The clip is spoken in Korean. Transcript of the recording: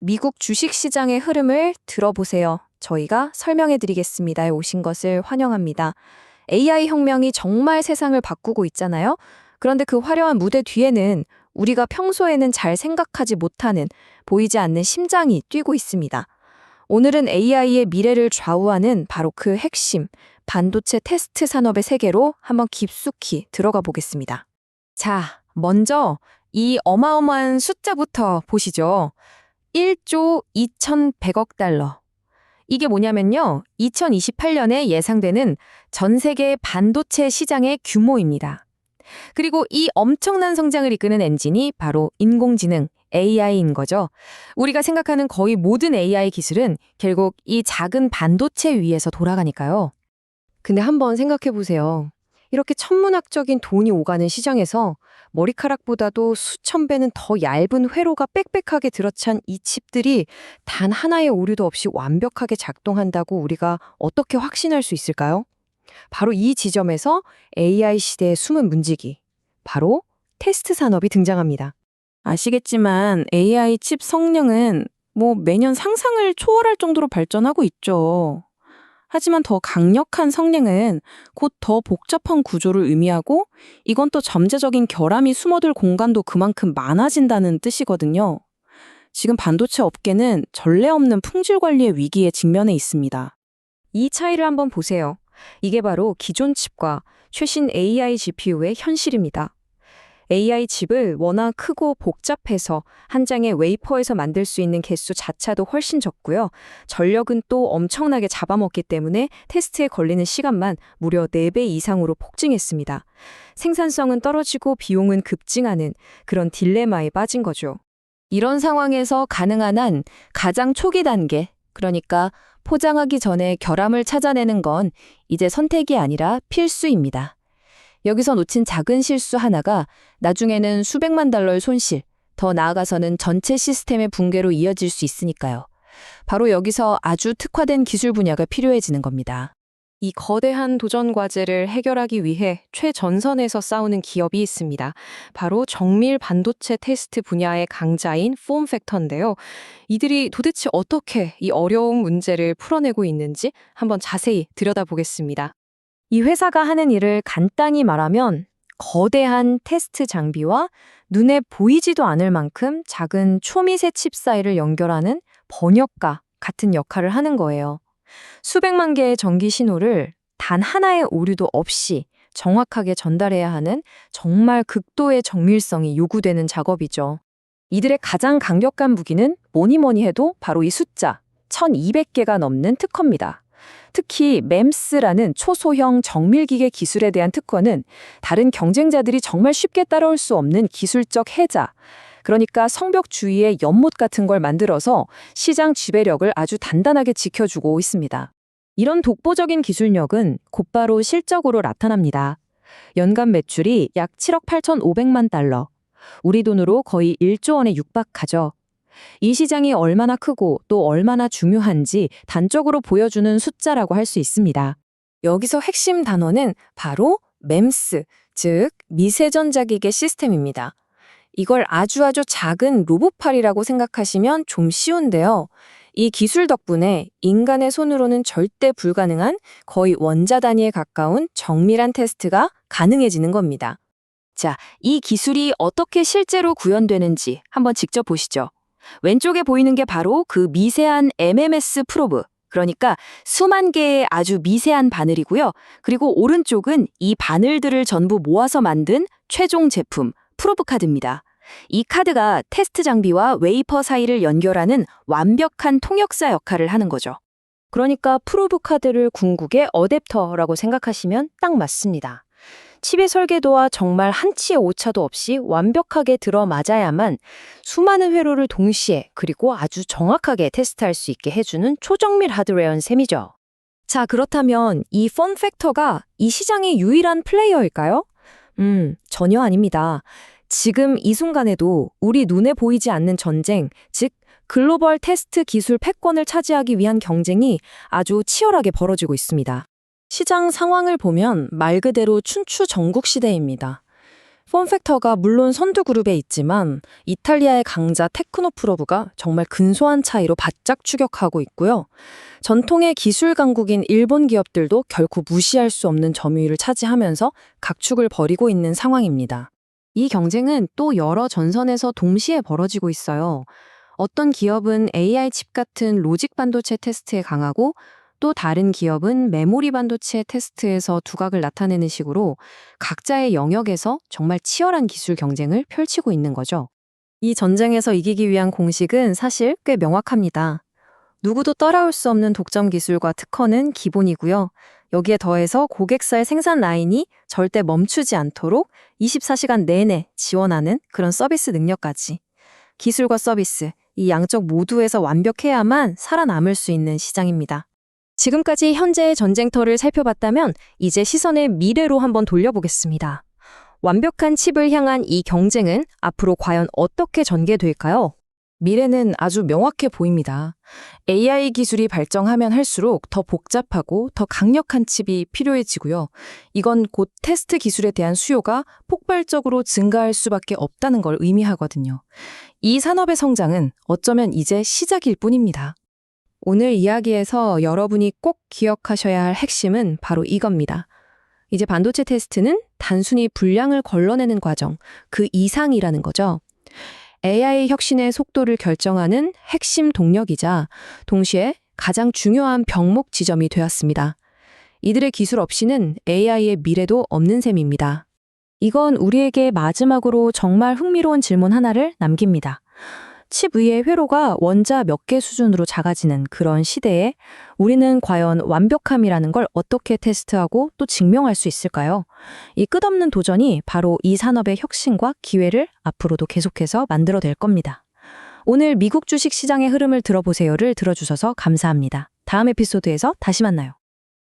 미국 주식시장의 흐름을 들어보세요. 저희가 설명해 드리겠습니다에 오신 것을 환영합니다. AI 혁명이 정말 세상을 바꾸고 있잖아요. 그런데 그 화려한 무대 뒤에는 우리가 평소에는 잘 생각하지 못하는, 보이지 않는 심장이 뛰고 있습니다. 오늘은 AI의 미래를 좌우하는 바로 그 핵심, 반도체 테스트 산업의 세계로 한번 깊숙이 들어가 보겠습니다. 자, 먼저 이 어마어마한 숫자부터 보시죠. 1조 2,100억 달러. 이게 뭐냐면요. 2028년에 예상되는 전 세계 반도체 시장의 규모입니다. 그리고 이 엄청난 성장을 이끄는 엔진이 바로 인공지능, AI인 거죠. 우리가 생각하는 거의 모든 AI 기술은 결국 이 작은 반도체 위에서 돌아가니까요. 근데 한번 생각해 보세요. 이렇게 천문학적인 돈이 오가는 시장에서 머리카락보다도 수천 배는 더 얇은 회로가 빽빽하게 들어찬 이 칩들이 단 하나의 오류도 없이 완벽하게 작동한다고 우리가 어떻게 확신할 수 있을까요? 바로 이 지점에서 AI 시대의 숨은 문지기, 바로 테스트 산업이 등장합니다. 아시겠지만 AI 칩 성능은 매년 상상을 초월할 정도로 발전하고 있죠. 하지만 더 강력한 성능은 곧 더 복잡한 구조를 의미하고 이건 또 잠재적인 결함이 숨어들 공간도 그만큼 많아진다는 뜻이거든요. 지금 반도체 업계는 전례 없는 품질 관리의 위기에 직면해 있습니다. 이 차이를 한번 보세요. 이게 바로 기존 칩과 최신 AI GPU의 현실입니다. AI 칩을 워낙 크고 복잡해서 한 장의 웨이퍼에서 만들 수 있는 개수 자체도 훨씬 적고요. 전력은 또 엄청나게 잡아먹기 때문에 테스트에 걸리는 시간만 무려 4배 이상으로 폭증했습니다. 생산성은 떨어지고 비용은 급증하는 그런 딜레마에 빠진 거죠. 이런 상황에서 가능한 한 가장 초기 단계, 그러니까 포장하기 전에 결함을 찾아내는 건 이제 선택이 아니라 필수입니다. 여기서 놓친 작은 실수 하나가 나중에는 수백만 달러의 손실, 더 나아가서는 전체 시스템의 붕괴로 이어질 수 있으니까요. 바로 여기서 아주 특화된 기술 분야가 필요해지는 겁니다. 이 거대한 도전 과제를 해결하기 위해 최전선에서 싸우는 기업이 있습니다. 바로 정밀 반도체 테스트 분야의 강자인 폼팩터인데요. 이들이 도대체 어떻게 이 어려운 문제를 풀어내고 있는지 한번 자세히 들여다보겠습니다. 이 회사가 하는 일을 간단히 말하면 거대한 테스트 장비와 눈에 보이지도 않을 만큼 작은 초미세 칩 사이를 연결하는 번역가 같은 역할을 하는 거예요. 수백만 개의 전기 신호를 단 하나의 오류도 없이 정확하게 전달해야 하는 정말 극도의 정밀성이 요구되는 작업이죠. 이들의 가장 강력한 무기는 뭐니 해도 바로 이 숫자 1200개가 넘는 특허입니다. 특히 MEMS라는 초소형 정밀기계 기술에 대한 특허는 다른 경쟁자들이 정말 쉽게 따라올 수 없는 기술적 해자, 그러니까 성벽 주위에 연못 같은 걸 만들어서 시장 지배력을 아주 단단하게 지켜주고 있습니다. 이런 독보적인 기술력은 곧바로 실적으로 나타납니다. 연간 매출이 약 7억 8,500만 달러, 우리 돈으로 거의 1조 원에 육박하죠. 이 시장이 얼마나 크고 또 얼마나 중요한지 단적으로 보여주는 숫자라고 할 수 있습니다. 여기서 핵심 단어는 바로 MEMS, 즉 미세전자기계 시스템입니다. 이걸 아주 작은 로봇팔이라고 생각하시면 좀 쉬운데요. 이 기술 덕분에 인간의 손으로는 절대 불가능한 거의 원자 단위에 가까운 정밀한 테스트가 가능해지는 겁니다. 자, 이 기술이 어떻게 실제로 구현되는지 한번 직접 보시죠. 왼쪽에 보이는 게 바로 그 미세한 MMS 프로브, 그러니까 수만 개의 아주 미세한 바늘이고요. 그리고 오른쪽은 이 바늘들을 전부 모아서 만든 최종 제품, 프로브 카드입니다. 이 카드가 테스트 장비와 웨이퍼 사이를 연결하는 완벽한 통역사 역할을 하는 거죠. 그러니까 프로브 카드를 궁극의 어댑터라고 생각하시면 딱 맞습니다. 칩의 설계도와 정말 한치의 오차도 없이 완벽하게 들어맞아야만 수많은 회로를 동시에 그리고 아주 정확하게 테스트할 수 있게 해주는 초정밀 하드웨어인 셈이죠. 자, 그렇다면 이 폼팩터가 이 시장의 유일한 플레이어일까요? 전혀 아닙니다. 지금 이 순간에도 우리 눈에 보이지 않는 전쟁, 즉 글로벌 테스트 기술 패권을 차지하기 위한 경쟁이 아주 치열하게 벌어지고 있습니다. 시장 상황을 보면 말 그대로 춘추 전국 시대입니다. 폼팩터가 물론 선두 그룹에 있지만 이탈리아의 강자 테크노프로브가 정말 근소한 차이로 바짝 추격하고 있고요. 전통의 기술 강국인 일본 기업들도 결코 무시할 수 없는 점유율을 차지하면서 각축을 벌이고 있는 상황입니다. 이 경쟁은 또 여러 전선에서 동시에 벌어지고 있어요. 어떤 기업은 AI 칩 같은 로직 반도체 테스트에 강하고 또 다른 기업은 메모리 반도체 테스트에서 두각을 나타내는 식으로 각자의 영역에서 정말 치열한 기술 경쟁을 펼치고 있는 거죠. 이 전쟁에서 이기기 위한 공식은 사실 꽤 명확합니다. 누구도 따라올 수 없는 독점 기술과 특허는 기본이고요. 여기에 더해서 고객사의 생산 라인이 절대 멈추지 않도록 24시간 내내 지원하는 그런 서비스 능력까지. 기술과 서비스, 이 양쪽 모두에서 완벽해야만 살아남을 수 있는 시장입니다. 지금까지 현재의 전쟁터를 살펴봤다면 이제 시선을 미래로 한번 돌려보겠습니다. 완벽한 칩을 향한 이 경쟁은 앞으로 과연 어떻게 전개될까요? 미래는 아주 명확해 보입니다. AI 기술이 발전하면 할수록 더 복잡하고 더 강력한 칩이 필요해지고요. 이건 곧 테스트 기술에 대한 수요가 폭발적으로 증가할 수밖에 없다는 걸 의미하거든요. 이 산업의 성장은 어쩌면 이제 시작일 뿐입니다. 오늘 이야기에서 여러분이 꼭 기억하셔야 할 핵심은 바로 이겁니다. 이제 반도체 테스트는 단순히 분량을 걸러내는 과정, 그 이상이라는 거죠. AI 혁신의 속도를 결정하는 핵심 동력이자 동시에 가장 중요한 병목 지점이 되었습니다. 이들의 기술 없이는 AI의 미래도 없는 셈입니다. 이건 우리에게 마지막으로 정말 흥미로운 질문 하나를 남깁니다. 칩 위의 회로가 원자 몇 개 수준으로 작아지는 그런 시대에 우리는 과연 완벽함이라는 걸 어떻게 테스트하고 또 증명할 수 있을까요? 이 끝없는 도전이 바로 이 산업의 혁신과 기회를 앞으로도 계속해서 만들어낼 겁니다. 오늘 미국 주식 시장의 흐름을 들어보세요를 들어주셔서 감사합니다. 다음 에피소드에서 다시 만나요.